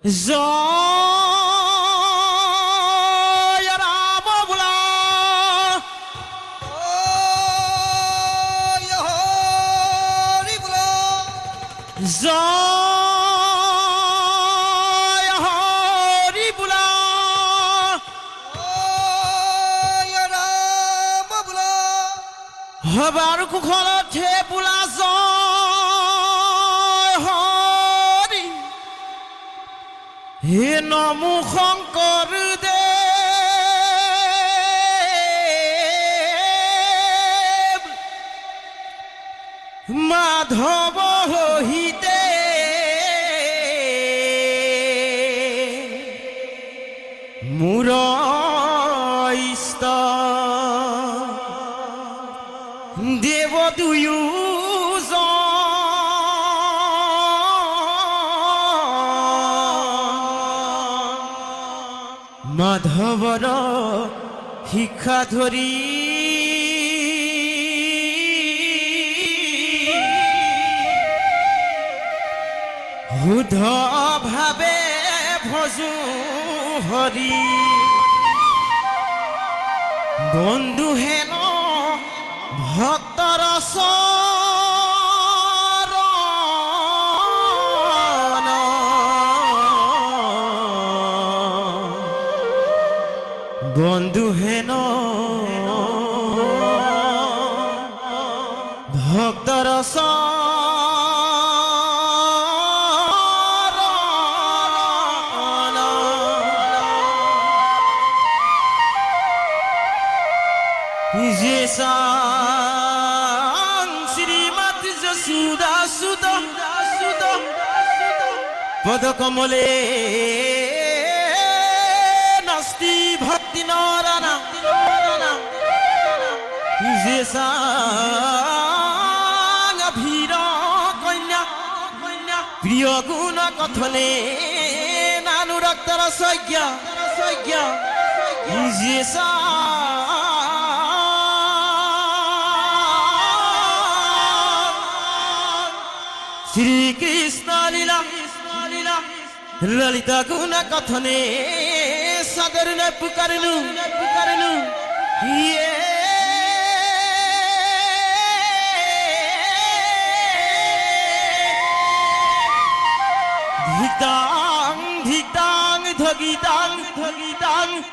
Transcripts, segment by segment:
জয় রাম বুলা হরি বুলা জয় হরি বুলা রাম বুলা হবার কুখলতে বুলা জয় হরি হে নমো শংকৰ দেৱ মাধৱ হিতে মোৰ ইষ্ট দেৱ মাধৱৰ শিক্ষা ধৰি শুদ্ধ ভাৱে ভজো হৰি বন্ধু হেন ভক্তৰ বন্ধু হেন ভক্তৰ শ্রীমত যশোদা সুত পদ কমলে নাস্তি ভক্তি নরানা যে ভীর কন্যা প্রিয় গুণ কথনে নানুরক্তর সজ্ঞা যে শ্রীকৃষ্ণ লীলা ললিতা গুণ কথনে সাদর নে পুকারনু ইয়ে ধিতাং ধগিতাং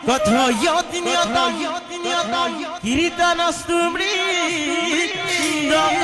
কথয়তিনিয়তাং কীর্তনস্তু মৃদঙ্গ